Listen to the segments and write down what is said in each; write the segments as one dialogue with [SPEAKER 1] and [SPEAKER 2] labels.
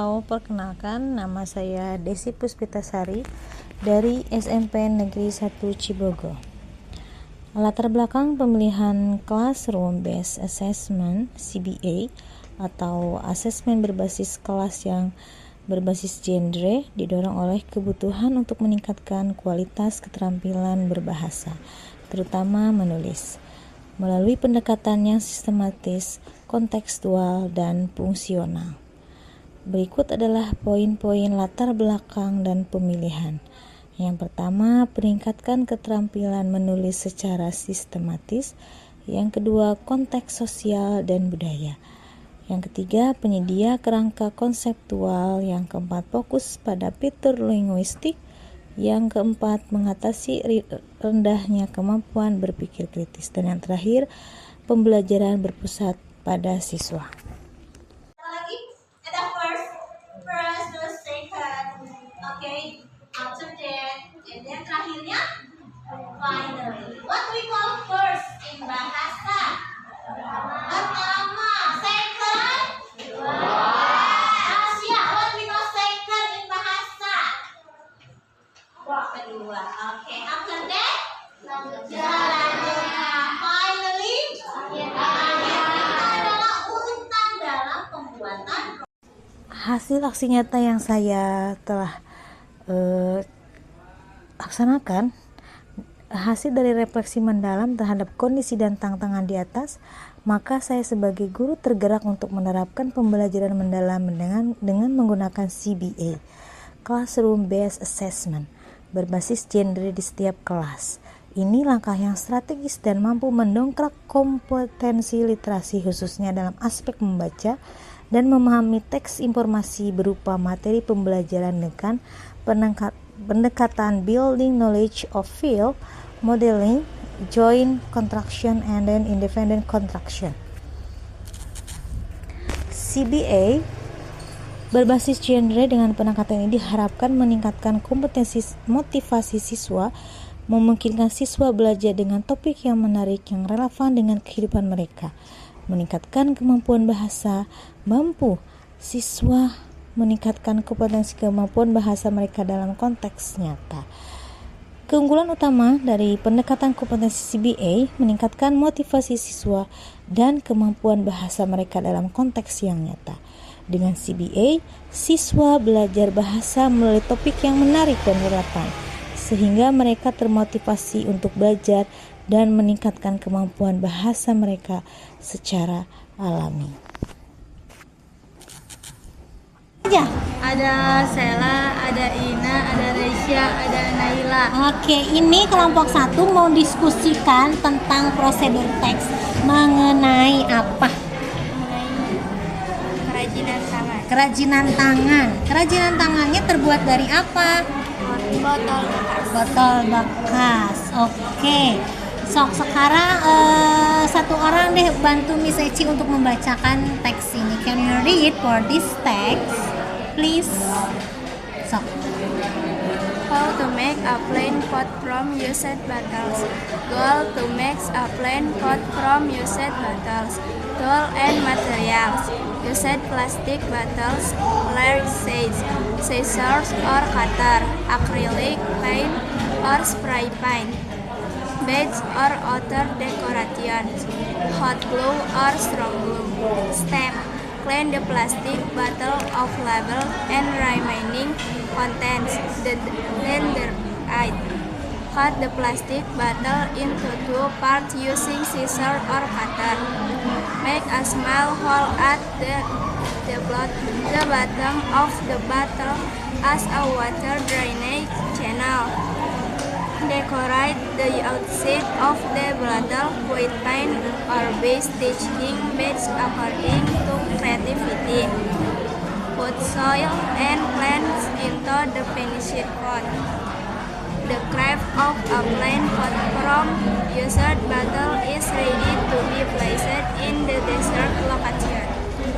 [SPEAKER 1] Perkenalkan, nama saya Desi Puspitasari dari SMP Negeri 1 Cibogo. Latar belakang pemilihan Classroom Based Assessment (CBA) atau asesmen berbasis kelas yang berbasis genre didorong oleh kebutuhan untuk meningkatkan kualitas keterampilan berbahasa, terutama menulis, melalui pendekatan yang sistematis, kontekstual, dan fungsional. Berikut adalah poin-poin latar belakang dan pemilihan. Yang pertama, peningkatkan keterampilan menulis secara sistematis. Yang kedua, konteks sosial dan budaya. Yang ketiga, penyedia kerangka konseptual. Yang keempat, fokus pada fitur linguistik. Yang keempat, mengatasi rendahnya kemampuan berpikir kritis. Dan yang terakhir, pembelajaran berpusat pada siswa.
[SPEAKER 2] First, the second, okay, after that, and then terakhirnya, finally. What we call first in bahasa? Pertama, second, Asia. What we call second in bahasa? Kedua, okay. After that, selanjutnya, finally, akhirnya adalah urutan dalam pembuatan.
[SPEAKER 1] Hasil aksi nyata yang saya telah laksanakan, hasil dari refleksi mendalam terhadap kondisi dan tantangan di atas, maka saya sebagai guru tergerak untuk menerapkan pembelajaran mendalam dengan menggunakan CBA, Classroom Based Assessment, berbasis genre di setiap kelas. Ini langkah yang strategis dan mampu mendongkrak kompetensi literasi khususnya dalam aspek membaca dan memahami teks informasi berupa materi pembelajaran dengan pendekatan building knowledge of field, modeling, joint contraction, and then independent contraction. CBA berbasis genre dengan pendekatan ini diharapkan meningkatkan kompetensi motivasi siswa, memungkinkan siswa belajar dengan topik yang menarik yang relevan dengan kehidupan mereka, meningkatkan kemampuan bahasa, mampu siswa meningkatkan kompetensi kemampuan bahasa mereka dalam konteks nyata. Keunggulan utama dari pendekatan kompetensi CBA meningkatkan motivasi siswa dan kemampuan bahasa mereka dalam konteks yang nyata. Dengan CBA, siswa belajar bahasa melalui topik yang menarik dan relevan, sehingga mereka termotivasi untuk belajar dan meningkatkan kemampuan bahasa mereka secara alami. Ya.
[SPEAKER 3] Ada Sela, ada Ina, ada Resya, ada Naila.
[SPEAKER 1] Oke, ini kelompok 1 mau diskusikan tentang prosedur teks mengenai apa?
[SPEAKER 3] Kerajinan tangan.
[SPEAKER 1] Kerajinan tangan. Kerajinan tangannya terbuat dari apa?
[SPEAKER 3] Botol bekas.
[SPEAKER 1] Botol bekas. Oke. Sok sekarang satu orang deh bantu Miss Eci untuk membacakan teks ini. Can you read for this text, please? Sok.
[SPEAKER 3] How to make a plain pot from used bottles. Goal to make a plain pot from used bottles. Tool and materials. Used plastic bottles, large size, scissors or cutter, acrylic paint or spray paint, beads or other decorations, hot glue or strong glue. Step: clean the plastic bottle of label and remaining contents. Then cut the plastic bottle into 2 parts using scissors or cutter. Make a small hole at the bottom of the bottle as a water drainage channel. Decorate the outside of the bottle with paint or base stitching beads according to creativity. Put soil and plants into the finished pot. The craft of a plain pot from used bottle is ready to be placed in the desired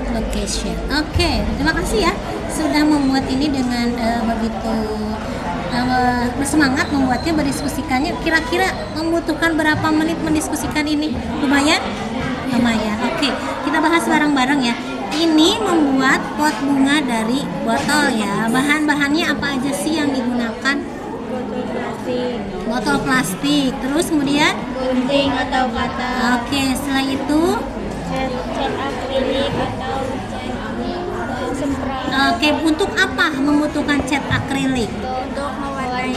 [SPEAKER 3] location.
[SPEAKER 1] Oke, terima kasih ya sudah membuat ini dengan begitu bersemangat membuatnya, berdiskusikannya. Kira-kira membutuhkan berapa menit mendiskusikan ini? Lumayan? Lumayan. Oke, kita bahas bareng-bareng ya. ini membuat pot bunga dari botol ya. Bahan-bahannya apa aja sih yang digunakan?
[SPEAKER 3] Botol plastik,
[SPEAKER 1] Botol plastik. Terus kemudian?
[SPEAKER 3] gunting atau kata,
[SPEAKER 1] Oke, setelah itu
[SPEAKER 3] cat akrilik atau cat semprot.
[SPEAKER 1] oke, untuk apa membutuhkan cat akrilik?
[SPEAKER 3] Untuk mewarnai.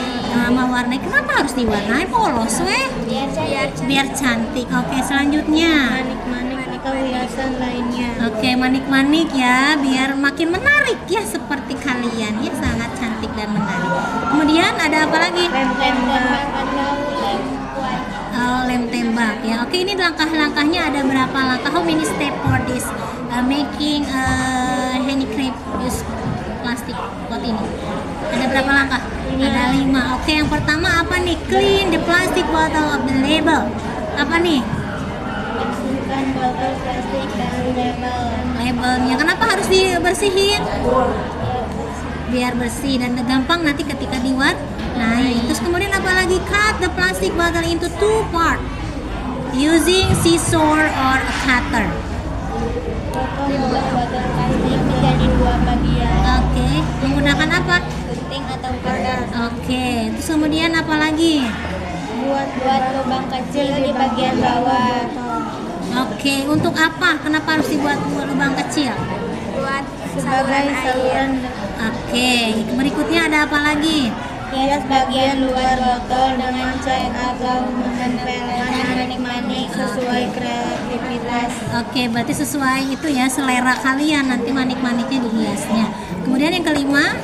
[SPEAKER 1] Mewarnai. Kenapa harus diwarnai? Polos weh. Biar cantik. Oke, selanjutnya.
[SPEAKER 3] Manik-manik atau hiasan lainnya.
[SPEAKER 1] Oke, manik-manik ya, biar makin menarik ya seperti kalian ya, sangat cantik dan menarik. Kemudian ada apa lagi?
[SPEAKER 3] Lem tembak atau lem kuat.
[SPEAKER 1] Oh, lem tembak ya. Oke, ini langkah-langkahnya ada berapa langkah? How many step for this making handicraft use plastic pot ini? Ada berapa langkah? Ada 5. Oke, yang pertama apa nih? Clean the plastic bottle of the label. Apa nih?
[SPEAKER 3] Bersihkan botol plastik dari label.
[SPEAKER 1] Labelnya. Kenapa harus dibersihin? Biar bersih dan gampang nanti ketika diwarnai. Terus kemudian apa lagi? Cut the plastic bottle into 2 part using scissor or a cutter.
[SPEAKER 3] Membuat botol plastik menjadi 2 bagian.
[SPEAKER 1] Oke, menggunakan apa?
[SPEAKER 3] Gunting atau karat.
[SPEAKER 1] Oke, terus kemudian apa lagi?
[SPEAKER 3] Buat lubang kecil di bagian bawah.
[SPEAKER 1] Oke, untuk apa? Kenapa harus dibuat lubang kecil?
[SPEAKER 3] Buat sebagai saluran.
[SPEAKER 1] Oke, berikutnya ada apa lagi?
[SPEAKER 3] Hias bagian luar botol dengan cat atau menempelkan manik-manik sesuai kreativitas.
[SPEAKER 1] Oke, berarti sesuai itu ya selera kalian nanti manik-maniknya dihiasnya. Kemudian yang kelima,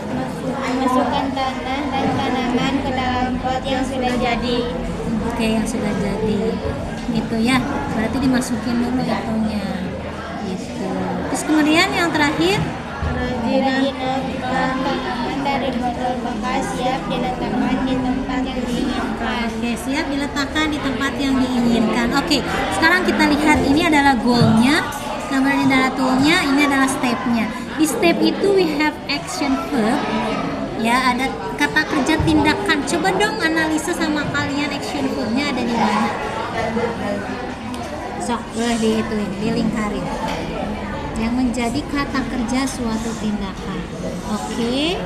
[SPEAKER 3] Masukkan tanah dan tanaman ke dalam pot yang sudah jadi.
[SPEAKER 1] oke yang sudah jadi, gitu ya. Berarti dimasukin dulu itunya, gitu. Terus kemudian yang terakhir,
[SPEAKER 3] Kerajinan tanaman dari botol bekas siap diletakkan di tempat yang diinginkan.
[SPEAKER 1] oke siap diletakkan di tempat yang diinginkan. Oke, sekarang kita lihat ini adalah goalnya, gambar ini adalah toolnya, ini adalah stepnya. Di step itu we have action verb. Ya, ada kata kerja tindakan. Coba dong analisa sama kalian action verbnya ada di mana. Sok, boleh diituin, dilingkarin. Yang menjadi kata kerja suatu tindakan. Oke.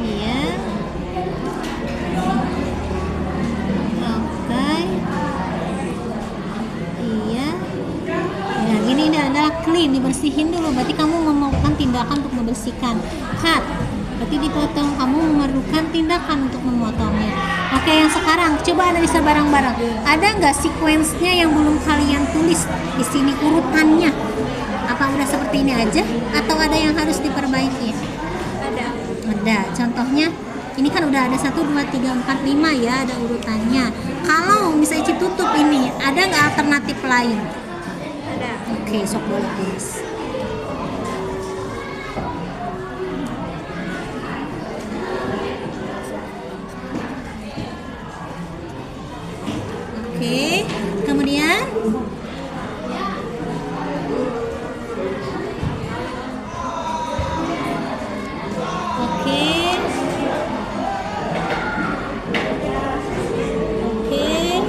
[SPEAKER 1] Iya. Oke. Iya. Nah, gini ini adalah clean, dibersihin dulu. Berarti kamu melakukan tindakan untuk membersihkan. Cut, berarti dipotong. Kamu memerlukan tindakan untuk memotongnya. Oke, yang sekarang coba analisa bareng-bareng. Ada nggak sequence-nya yang belum kalian tulis di sini urutannya? Apa udah seperti ini aja? Atau ada yang harus diperbaiki? Ada. Contohnya, ini kan udah ada 1, 2, 3, 4, 5 ya, ada urutannya. Kalau misalnya Ci tutup ini, ada nggak alternatif lain?
[SPEAKER 3] Ada.
[SPEAKER 1] Oke, sok boleh tulis. Oke, kemudian oke. Oke.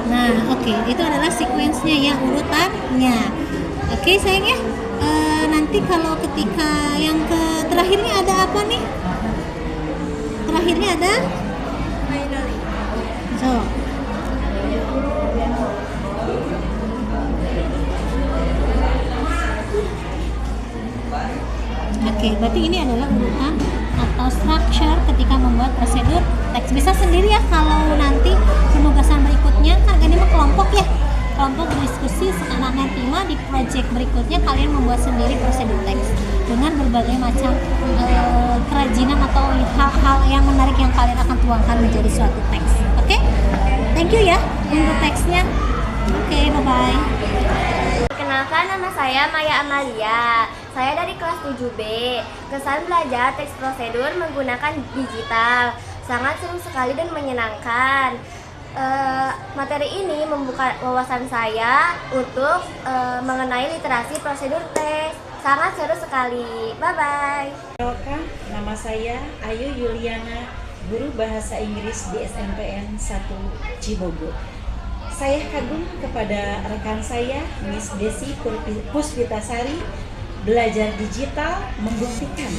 [SPEAKER 1] Nah, oke, itu adalah sequence-nya ya, urutannya. Oke, sayang ya. Nanti kalau ketika yang terakhirnya ada apa nih? Terakhirnya ada so. Oke, berarti ini adalah urutan atau structure ketika membuat prosedur teks. Bisa sendiri ya kalau nanti penugasan berikutnya, kan ini mah kelompok ya, kelompok berdiskusi. Sekarang nanti mah di project berikutnya kalian membuat sendiri prosedur teks dengan berbagai macam kerajinan atau hal-hal yang menarik yang kalian akan tuangkan menjadi suatu teks. Oke, thank you ya untuk teksnya. Oke, bye-bye.
[SPEAKER 3] Perkenalkan, nama saya Maya Amalia. Saya dari kelas 7B. Kesan belajar teks prosedur menggunakan digital sangat seru sekali dan menyenangkan.
[SPEAKER 4] Materi ini membuka wawasan saya untuk mengenai literasi prosedur tes. Sangat seru sekali. Bye-bye.
[SPEAKER 5] Perkenalkan, nama saya Ayu Yuliana, guru bahasa Inggris di SMPN 1 Cibogo. Saya kagum kepada rekan saya, Miss Desi Puspitasari. Belajar digital membuktikan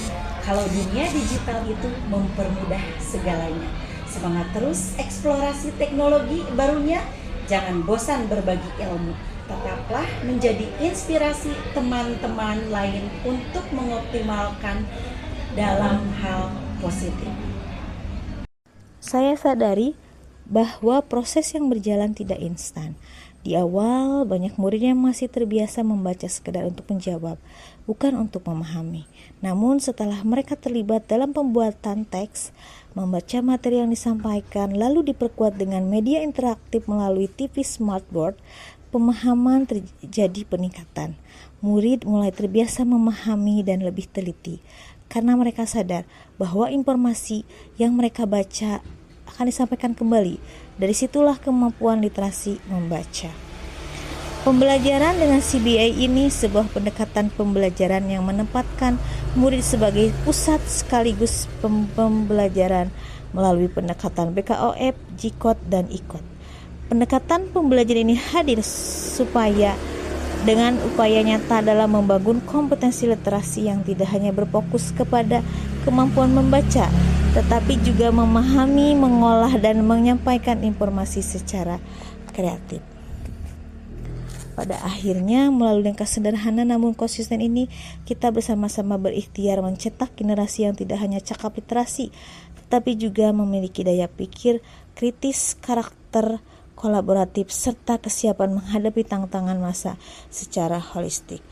[SPEAKER 5] kalau dunia digital itu mempermudah segalanya. Semangat terus eksplorasi teknologi barunya, jangan bosan berbagi ilmu. Tetaplah menjadi inspirasi teman-teman lain untuk mengoptimalkan dalam hal positif.
[SPEAKER 1] Saya sadari bahwa proses yang berjalan tidak instan. Di awal, banyak murid yang masih terbiasa membaca sekedar untuk menjawab, bukan untuk memahami. Namun setelah mereka terlibat dalam pembuatan teks, membaca materi yang disampaikan, lalu diperkuat dengan media interaktif melalui TV Smartboard, pemahaman terjadi peningkatan. Murid mulai terbiasa memahami dan lebih teliti, karena mereka sadar bahwa informasi yang mereka baca akan disampaikan kembali. Dari situlah kemampuan literasi membaca. Pembelajaran dengan CBA ini sebuah pendekatan pembelajaran yang menempatkan murid sebagai pusat sekaligus pembelajaran melalui pendekatan BKOF, G-Code, dan I-Code. Pendekatan pembelajaran ini hadir supaya dengan upaya nyata dalam membangun kompetensi literasi yang tidak hanya berfokus kepada kemampuan membaca, tetapi juga memahami, mengolah, dan menyampaikan informasi secara kreatif. Pada akhirnya, melalui langkah sederhana namun konsisten ini, kita bersama-sama berikhtiar mencetak generasi yang tidak hanya cakap literasi, tetapi juga memiliki daya pikir kritis, karakter kolaboratif, serta kesiapan menghadapi tantangan masa secara holistik.